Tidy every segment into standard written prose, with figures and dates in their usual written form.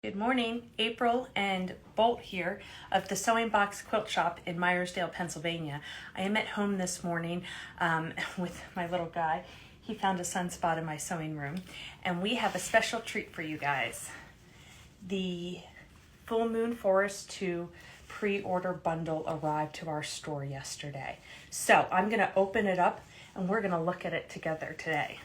Good morning, April and Bolt here of the Sewing Box Quilt Shop in Myersdale, Pennsylvania. I am at home this morning with my little guy. He found a sunspot in my sewing room, and we have a special treat for you guys. The Fullmoon Forest 2 pre-order bundle arrived to our store yesterday. So I'm going to open it up and we're going to look at it together today.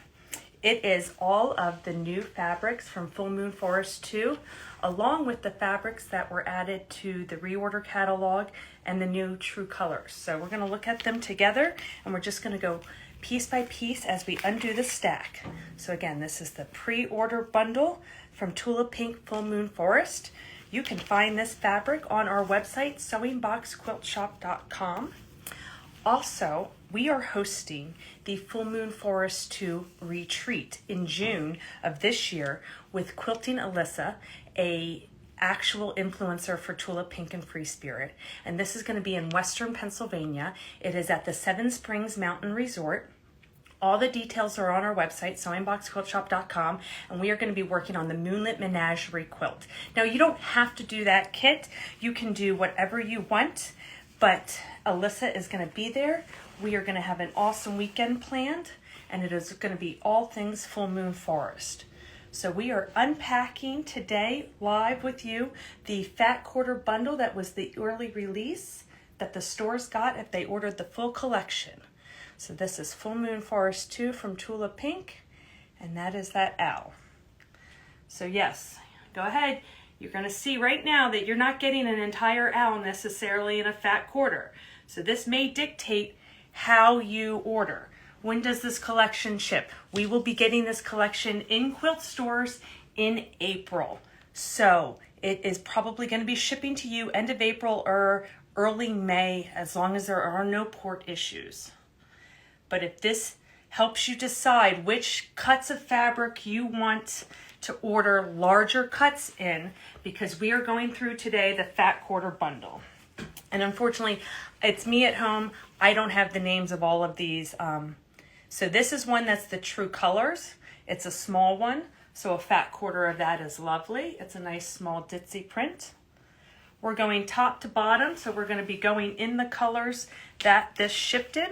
It is all of the new fabrics from Fullmoon Forest 2, along with the fabrics that were added to the reorder catalog and the new true colors. So we're going to look at them together, and we're just going to go piece by piece as we undo the stack. So again, this is the pre-order bundle from Tula Pink Fullmoon Forest. You can find this fabric on our website, sewingboxquiltshop.com. Also, we are hosting the Fullmoon Forest 2 retreat in June of this year with Quilting Alyssa, a actual influencer for Tula Pink and Free Spirit. And this is going to be in Western Pennsylvania. It is at the Seven Springs Mountain Resort. All the details are on our website, sewingboxquiltshop.com, and we are going to be working on the Moonlit Menagerie quilt. Now, you don't have to do that kit. You can do whatever you want, but Alyssa is going to be there. We are going to have an awesome weekend planned, and it is going to be all things Fullmoon Forest. So we are unpacking today live with you the Fat Quarter bundle that was the early release that the stores got if they ordered the full collection. So this is Fullmoon Forest 2 from Tula Pink, and that is that owl. So yes, go ahead. You're going to see right now that you're not getting an entire owl necessarily in a fat quarter. So this may dictate how you order. When does this collection ship? We will be getting this collection in quilt stores in April. So it is probably going to be shipping to you end of April or early May, as long as there are no port issues. But if this helps you decide which cuts of fabric you want to order larger cuts in, because we are going through today the Fat Quarter bundle. And unfortunately, it's me at home. I don't have the names of all of these. So this is one that's the true colors. It's a small one, so a fat quarter of that is lovely. It's a nice small ditzy print. We're going top to bottom, so we're going to be going in the colors that this shipped in.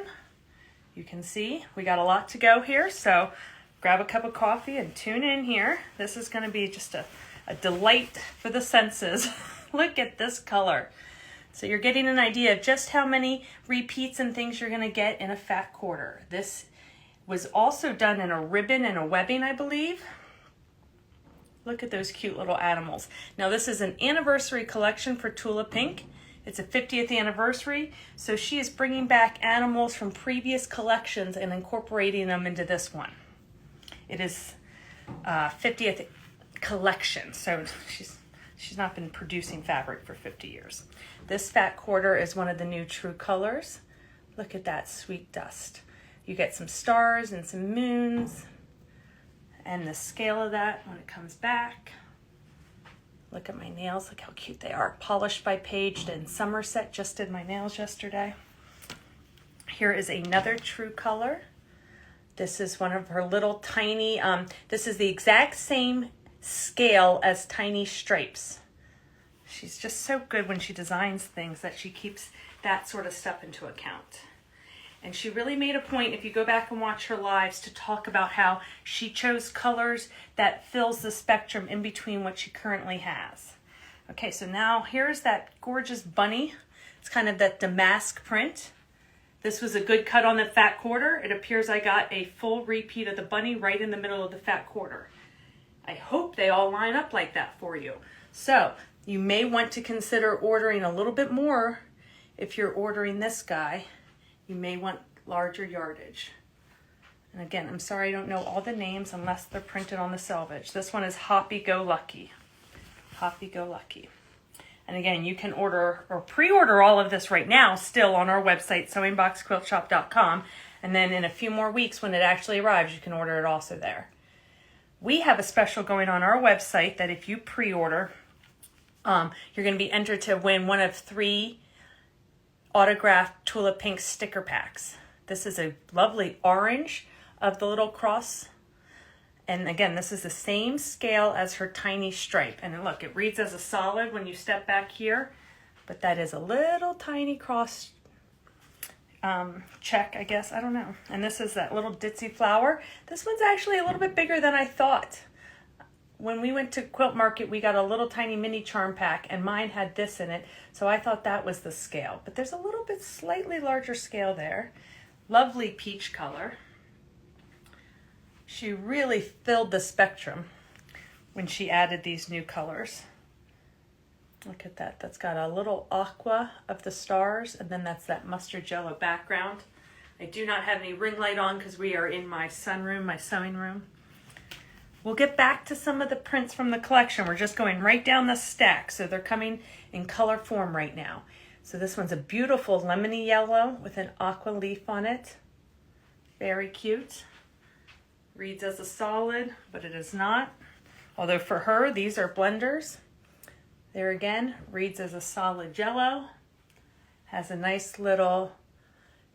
You can see we got a lot to go here, so grab a cup of coffee and tune in here. This is going to be just a delight for the senses. Look at this color. So you're getting an idea of just how many repeats and things you're going to get in a fat quarter. This was also done in a ribbon and a webbing, I believe. Look at those cute little animals. Now this is an anniversary collection for Tula Pink. It's a 50th anniversary, so she is bringing back animals from previous collections and incorporating them into this one. It is 50th collection, so she's not been producing fabric for 50 years. This fat quarter is one of the new true colors. Look at that sweet dust. You get some stars and some moons, and the scale of that when it comes back. Look at my nails, look how cute they are. Polished by Paige in Somerset, just did my nails yesterday. Here is another true color. This is one of her little tiny, this is the exact same scale as Tiny Stripes. She's just so good when she designs things that she keeps that sort of stuff into account. And she really made a point, if you go back and watch her lives, to talk about how she chose colors that fills the spectrum in between what she currently has. Okay, so now here's that gorgeous bunny. It's kind of that damask print. This was a good cut on the fat quarter. It appears I got a full repeat of the bunny right in the middle of the fat quarter. I hope they all line up like that for you. So you may want to consider ordering a little bit more. If you're ordering this guy, you may want larger yardage. And again, I'm sorry I don't know all the names unless they're printed on the selvage. This one is Hoppy Go Lucky. Hoppy Go Lucky. And again, you can order or pre-order all of this right now still on our website, sewingboxquiltshop.com. And then in a few more weeks when it actually arrives, you can order it also there. We have a special going on our website that if you pre-order, you're going to be entered to win one of 3 autographed Tula Pink sticker packs. This is a lovely orange of the little cross And again, this is the same scale as her tiny stripe. And look, it reads as a solid when you step back here, but that is a little tiny cross check, I guess. I don't know. And this is that little ditzy flower. This one's actually a little bit bigger than I thought. When we went to Quilt Market, we got a little tiny mini charm pack, and mine had this in it, so I thought that was the scale. But there's a little bit slightly larger scale there. Lovely peach color. She really filled the spectrum when she added these new colors. Look at that. That's got a little aqua of the stars, and then that's that mustard yellow background. I do not have any ring light on because we are in my sunroom, my sewing room. We'll get back to some of the prints from the collection. We're just going right down the stack, so they're coming in color form right now. So this one's a beautiful lemony yellow with an aqua leaf on it. Very cute. Reads as a solid, but it is not. Although for her, these are blenders. There again, reads as a solid yellow. Has a nice little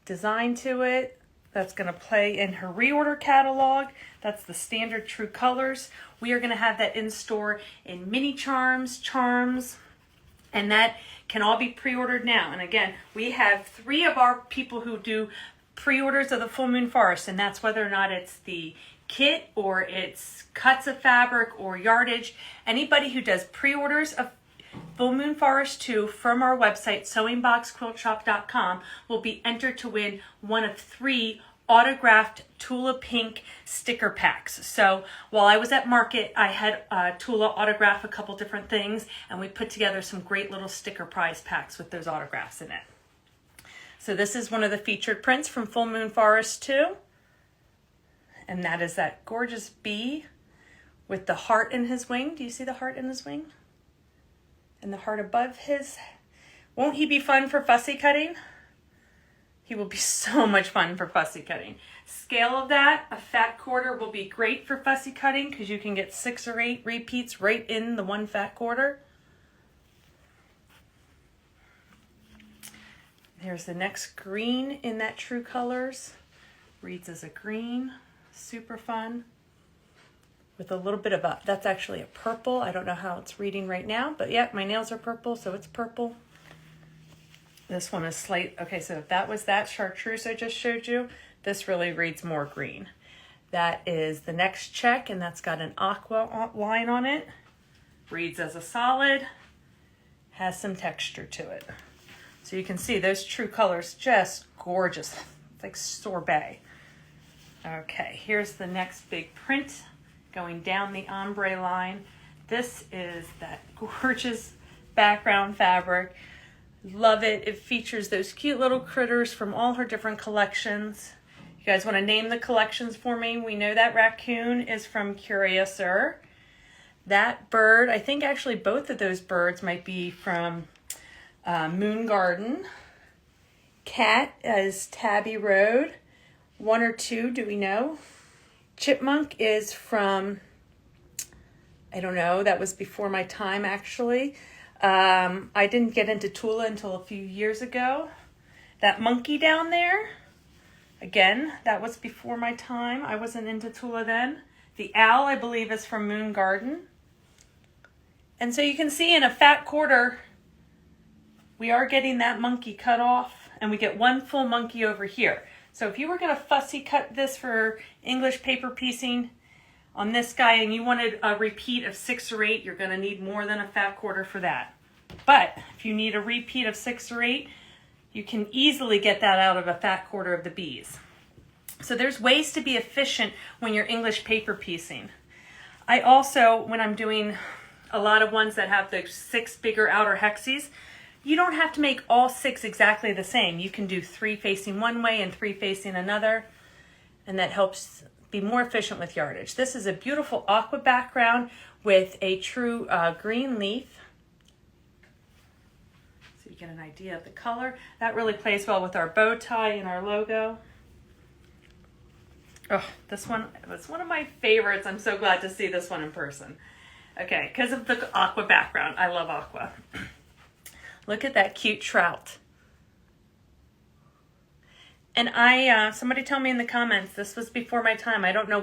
design to it. That's going to play in her reorder catalog. That's the standard true colors. We are going to have that in store in mini charms, and that can all be pre-ordered now. And again, we have 3 of our people who do pre-orders of the Full Moon Forest, and that's whether or not it's the kit or it's cuts of fabric or yardage. Anybody who does pre-orders of Full Moon Forest 2 from our website, sewingboxquiltshop.com, will be entered to win one of 3 autographed Tula Pink sticker packs. So while I was at Market, I had Tula autograph a couple different things, and we put together some great little sticker prize packs with those autographs in it. So this is one of the featured prints from Full Moon Forest 2. And that is that gorgeous bee with the heart in his wing. Do you see the heart in his wing? And the heart above his. Won't he be fun for fussy cutting? He will be so much fun for fussy cutting. Scale of that, a fat quarter will be great for fussy cutting because you can get 6 or 8 repeats right in the one fat quarter. Here's the next green in that true colors. Reads as a green, super fun. With a little bit of a, that's actually a purple. I don't know how it's reading right now, but yeah, my nails are purple, so it's purple. This one is slight, okay, so if that was that chartreuse I just showed you, this really reads more green. That is the next check, and that's got an aqua line on it. Reads as a solid, has some texture to it. So you can see those true colors, just gorgeous. It's like sorbet. Okay, here's the next big print going down the ombre line. This is that gorgeous background fabric. Love it. It features those cute little critters from all her different collections. You guys want to name the collections for me? We know that raccoon is from Curiouser. That bird, I think actually both of those birds might be from Moon Garden. Cat is Tabby Road. 1 or 2, do we know? Chipmunk is from, I don't know, that was before my time actually. I didn't get into Tula until a few years ago. That monkey down there, again, that was before my time. I wasn't into Tula then. The owl, I believe, is from Moon Garden. And so you can see in a fat quarter, we are getting that monkey cut off, and we get 1 full monkey over here. So if you were going to fussy cut this for English paper piecing on this guy and you wanted a repeat of 6 or 8, you're going to need more than a fat quarter for that. But if you need a repeat of 6 or 8, you can easily get that out of a fat quarter of the bees. So there's ways to be efficient when you're English paper piecing. I also, when I'm doing a lot of ones that have the 6 bigger outer hexes, you don't have to make all 6 exactly the same. You can do 3 facing one way and 3 facing another, and that helps be more efficient with yardage. This is a beautiful aqua background with a true green leaf. So you get an idea of the color. That really plays well with our bow tie and our logo. Oh, this one was one of my favorites. I'm so glad to see this one in person. Okay, because of the aqua background. I love aqua. Look at that cute trout. And somebody tell me in the comments, this was before my time. I don't know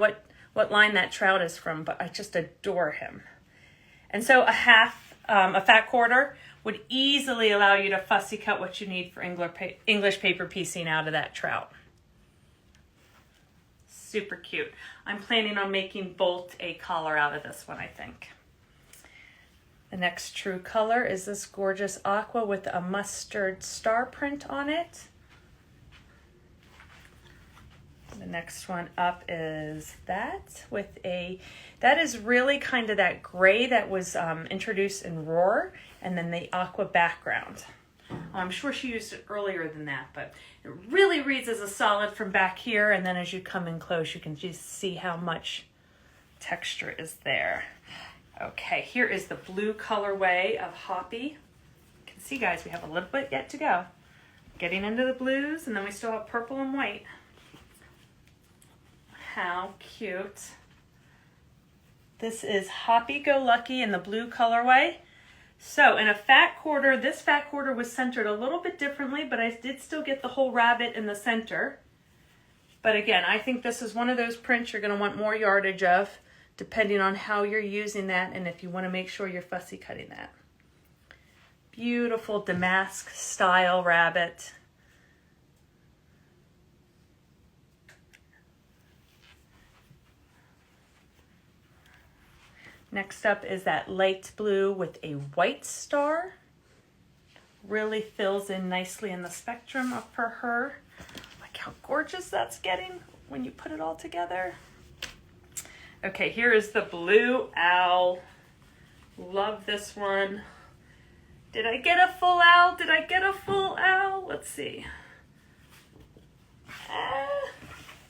what line that trout is from, but I just adore him. And so a fat quarter would easily allow you to fussy cut what you need for English paper piecing out of that trout. Super cute. I'm planning on making Bolt a collar out of this one, I think. The next true color is this gorgeous aqua with a mustard star print on it. The next one up is that that is really kind of that gray that was introduced in Roar, and then the aqua background. I'm sure she used it earlier than that, but it really reads as a solid from back here, and then as you come in close, you can just see how much texture is there. Okay, here is the blue colorway of Hoppy. You can see, guys, we have a little bit yet to go. Getting into the blues, and then we still have purple and white. How cute. This is Hoppy Go Lucky in the blue colorway. So in a fat quarter, this fat quarter was centered a little bit differently, but I did still get the whole rabbit in the center. But again, I think this is one of those prints you're going to want more yardage of, depending on how you're using that and if you want to make sure you're fussy cutting that. Beautiful damask style rabbit. Next up is that light blue with a white star. Really fills in nicely in the spectrum for her. Like how gorgeous that's getting when you put it all together. Okay, here is the blue owl. Love this one. Did I get a full owl? Did I get a full owl? Let's see.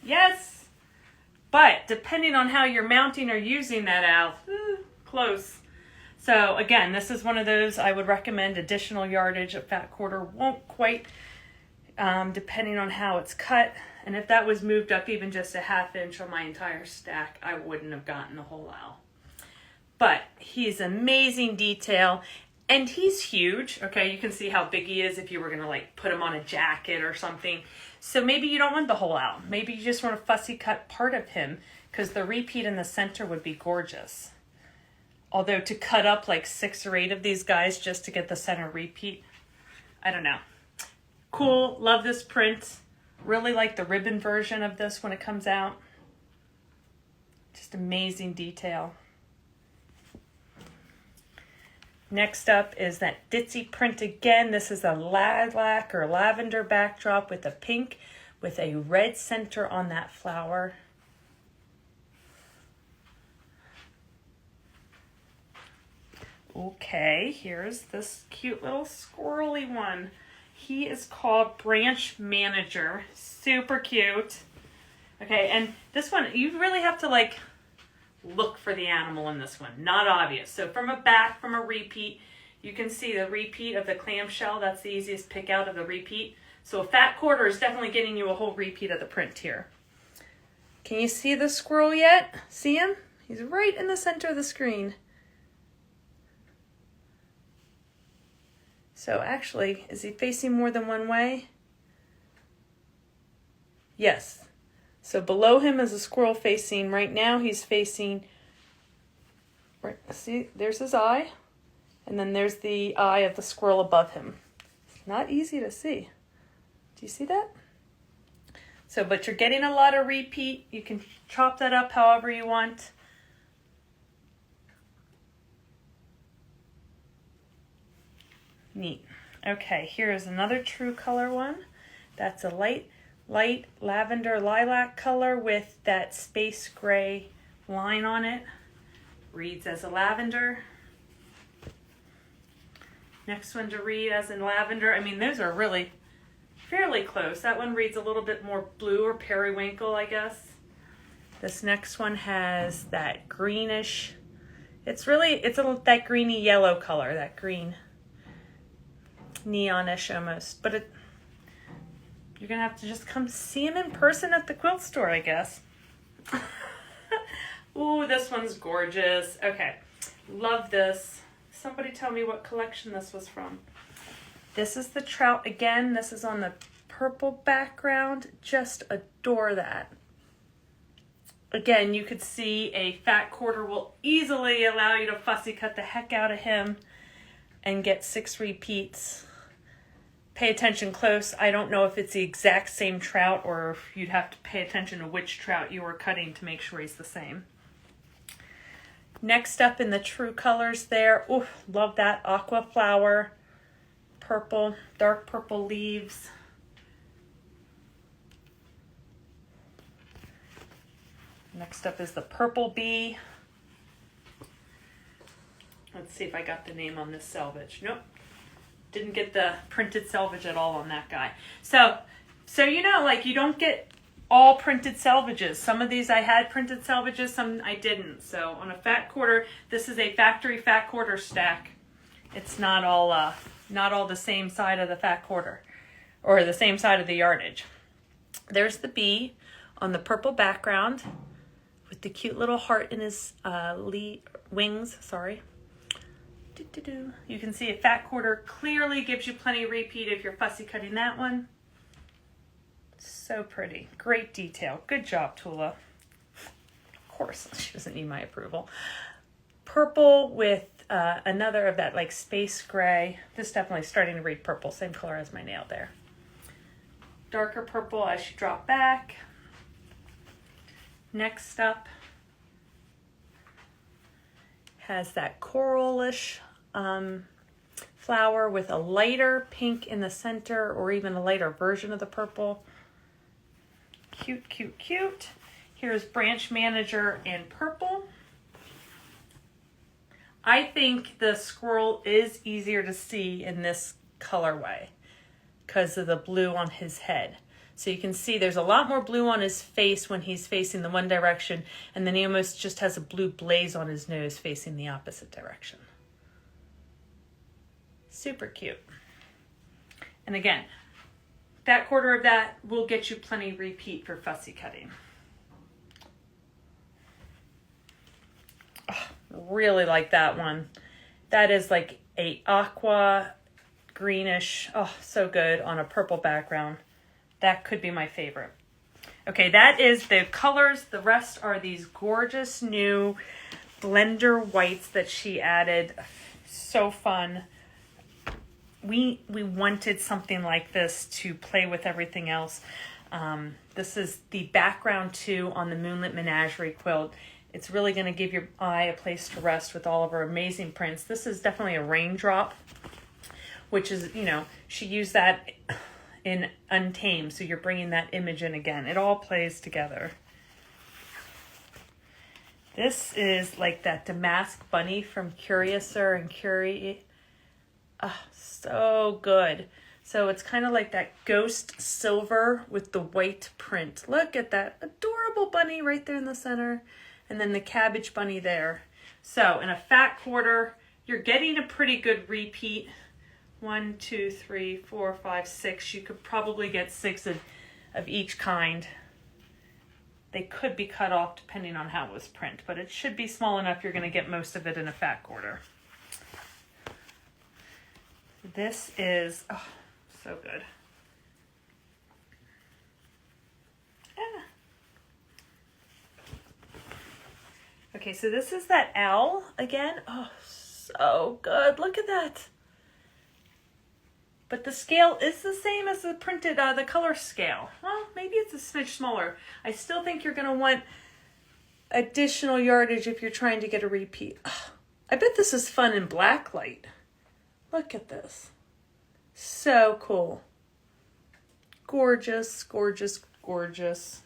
Yes. But depending on how you're mounting or using that owl, close. So again, this is one of those I would recommend additional yardage. A fat quarter won't quite, depending on how it's cut. And if that was moved up even just a ½ inch on my entire stack, I wouldn't have gotten the whole owl. But he's amazing detail. And he's huge. Okay, you can see how big he is if you were going to like put him on a jacket or something. So maybe you don't want the whole owl. Maybe you just want to fussy cut part of him because the repeat in the center would be gorgeous. Although to cut up like 6 or 8 of these guys just to get the center repeat, I don't know. Cool, love this print. Really like the ribbon version of this when it comes out. Just amazing detail. Next up is that ditzy print again. This is a lilac or lavender backdrop with a pink with a red center on that flower. Okay, here's this cute little squirrely one. He is called Branch Manager. Super cute. Okay, and this one, you really have to like look for the animal in this one. Not obvious. So from a repeat, you can see the repeat of the clamshell. That's the easiest pick out of the repeat. So a fat quarter is definitely getting you a whole repeat of the print here. Can you see the squirrel yet? See him? He's right in the center of the screen. So actually, is he facing more than one way? Yes. So below him is a squirrel facing, right now he's facing, right, see, there's his eye, and then there's the eye of the squirrel above him. It's not easy to see. Do you see that? So, but you're getting a lot of repeat. You can chop that up however you want. Neat. Okay, here is another true color one. That's a light lavender lilac color with that space gray line on it. Reads as a lavender. Next one to read as in lavender. I mean, those are really fairly close. That one reads a little bit more blue or periwinkle, I guess. This next one has that greenish, it's that greeny yellow color, that green neonish almost, but you're gonna have to just come see him in person at the quilt store, I guess. Ooh, this one's gorgeous. Okay, love this. Somebody tell me what collection this was from. This is the trout again. This is on the purple background. Just adore that. Again, you could see a fat quarter will easily allow you to fussy cut the heck out of him and get 6 repeats. Pay attention close. I don't know if it's the exact same trout or if you'd have to pay attention to which trout you were cutting to make sure he's the same. Next up in the true colors there, ooh, love that aqua flower, purple, dark purple leaves. Next up is the purple bee. Let's see if I got the name on this selvage. Nope. Didn't get the printed selvage at all on that guy. So you know, like you don't get all printed selvages. Some of these I had printed selvages, some I didn't. So on a fat quarter, this is a factory fat quarter stack. It's not all the same side of the fat quarter or the same side of the yardage. There's the bee on the purple background with the cute little heart in his wings, sorry. You can see a fat quarter clearly gives you plenty of repeat if you're fussy cutting that one. So pretty. Great detail. Good job, Tula. Of course, she doesn't need my approval. Purple with another of that like space gray. This definitely starting to read purple. Same color as my nail there. Darker purple as you drop back. Next up has that coralish flower with a lighter pink in the center or even a lighter version of the purple. Cute, cute, cute. Here's branch manager in purple. I think the squirrel is easier to see in this colorway because of the blue on his head. So you can see there's a lot more blue on his face when he's facing the one direction, and then he almost just has a blue blaze on his nose facing the opposite direction. Super cute. And again, that quarter of that will get you plenty repeat for fussy cutting. Oh, really like that one. That is like a aqua greenish, oh, so good on a purple background. That could be my favorite. Okay, that is the colors. The rest are these gorgeous new blender whites that she added. So fun. We wanted something like this to play with everything else. This is the background too on the Moonlit Menagerie quilt. It's really going to give your eye a place to rest with all of her amazing prints. This is definitely a raindrop, which is, you know, she used that in Untamed, so you're bringing that image in again. It all plays together. This is like that Damask bunny from Curiouser and Curie. Oh, so good. So it's kind of like that ghost silver with the white print. Look at that adorable bunny right there in the center. And then the cabbage bunny there. So in a fat quarter, you're getting a pretty good repeat. 1, 2, 3, 4, 5, 6. You could probably get 6 of each kind. They could be cut off depending on how it was print, but it should be small enough you're going to get most of it in a fat quarter. This is, oh, so good. Yeah. Okay, so this is that owl again. Oh, so good. Look at that. But the scale is the same as the printed, the color scale. Well, maybe it's a smidge smaller. I still think you're going to want additional yardage if you're trying to get a repeat. Oh, I bet this is fun in black light. Look at this. So cool. Gorgeous, gorgeous, gorgeous.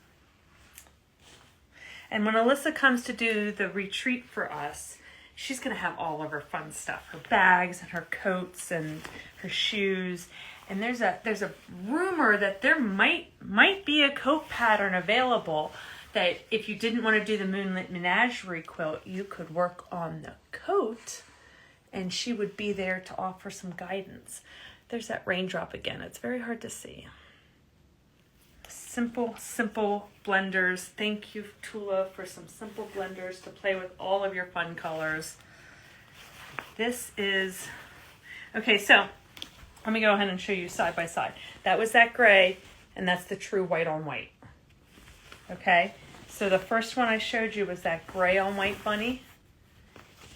And when Alyssa comes to do the retreat for us, she's going to have all of her fun stuff. Her bags and her coats and her shoes. And there's a rumor that there might be a coat pattern available that if you didn't want to do the Moonlit Menagerie quilt, you could work on the coat and she would be there to offer some guidance. There's that raindrop again. It's very hard to see. Simple, simple blenders. Thank you, Tula, for some simple blenders to play with all of your fun colors. This is, okay, so let me go ahead and show you side by side. That was that gray, and that's the true white on white. Okay, So the first one I showed you was that gray on white bunny.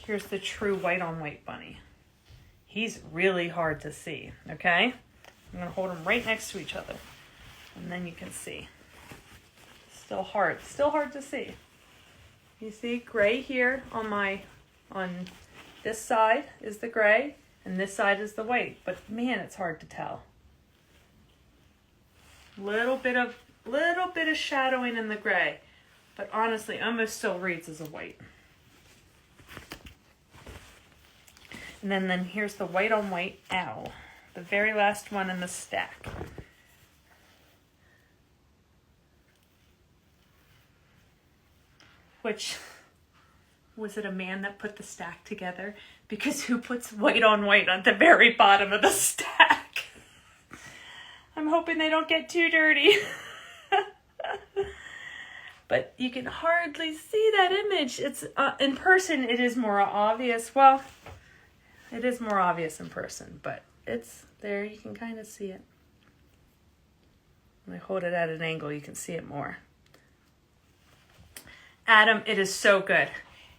Here's the true white on white bunny. He's really hard to see, okay? I'm gonna hold them right next to each other and then you can see. Still hard to see. You see gray here on this side is the gray and this side is the white, but man, it's hard to tell. Little bit of shadowing in the gray, but honestly, almost still reads as a white. And then here's the white on white owl, the very last one in the stack. Which, was it a man that put the stack together? Because who puts white on white at the very bottom of the stack? I'm hoping they don't get too dirty. But you can hardly see that image. It's in person, it is more obvious. Well, it is more obvious in person, but it's there. You can kind of see it. When I hold it at an angle, you can see it more. Adam, it is so good.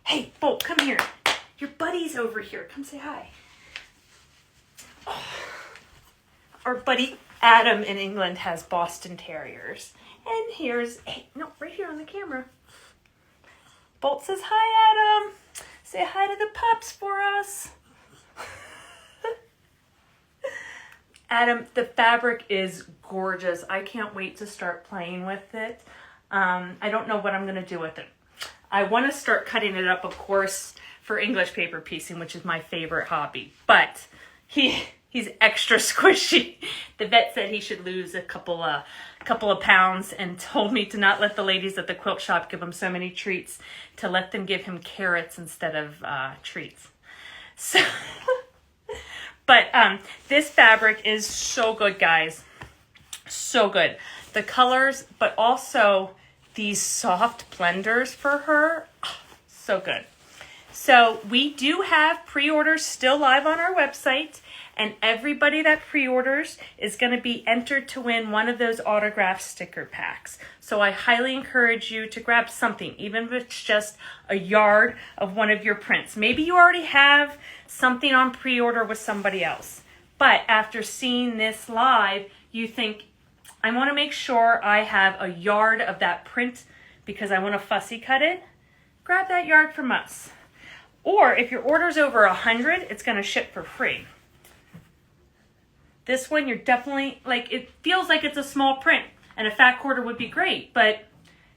Hey, Bolt, come here. Your buddy's over here. Come say hi. Oh. Our buddy Adam in England has Boston Terriers. And here's, hey, no, right here on the camera. Bolt says, hi, Adam. Say hi to the pups for us. Adam, the fabric is gorgeous. I can't wait to start playing with it. I don't know what I'm going to do with it. I want to start cutting it up, of course, for English paper piecing, which is my favorite hobby. But he's extra squishy. The vet said he should lose a couple of pounds and told me to not let the ladies at the quilt shop give him so many treats, to let them give him carrots instead of treats. So, but this fabric is so good, guys. So good. The colors, but also these soft blenders for her. Oh, so good. So we do have pre-orders still live on our website, and everybody that pre-orders is going to be entered to win one of those autographed sticker packs. So I highly encourage you to grab something, even if it's just a yard of one of your prints. Maybe you already have something on pre-order with somebody else, but after seeing this live, you think, I want to make sure I have a yard of that print because I want to fussy cut it. Grab that yard from us. Or if your order's over 100, it's going to ship for free. This one, you're definitely, like, it feels like it's a small print, and a fat quarter would be great, but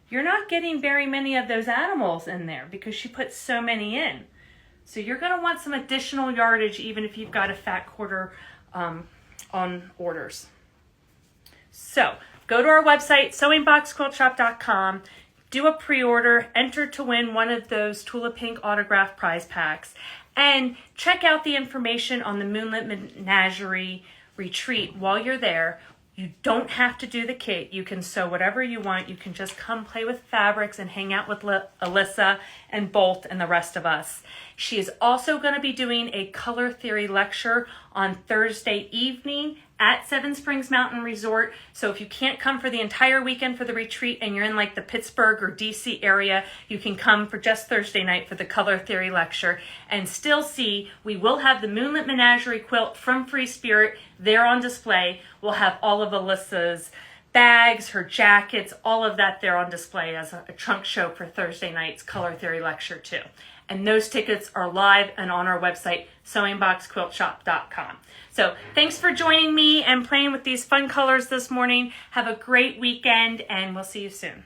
you're not getting very many of those animals in there because she put so many in. So you're going to want some additional yardage even if you've got a fat quarter on orders. So go to our website, sewingboxquiltshop.com, do a pre-order, enter to win one of those Tula Pink autograph prize packs, and check out the information on the Moonlit Menagerie retreat while you're there. You don't have to do the kit. You can sew whatever you want. You can just come play with fabrics and hang out with Alyssa and Bolt and the rest of us. She is also going to be doing a color theory lecture on Thursday evening at Seven Springs Mountain Resort. So if you can't come for the entire weekend for the retreat and you're in like the Pittsburgh or DC area, you can come for just Thursday night for the color theory lecture and still see, we will have the Moonlit Menagerie quilt from Free Spirit there on display. We'll have all of Alyssa's bags, her jackets, all of that there on display as a trunk show for Thursday night's color theory lecture too. And those tickets are live and on our website, sewingboxquiltshop.com. So thanks for joining me and playing with these fun colors this morning. Have a great weekend, and we'll see you soon.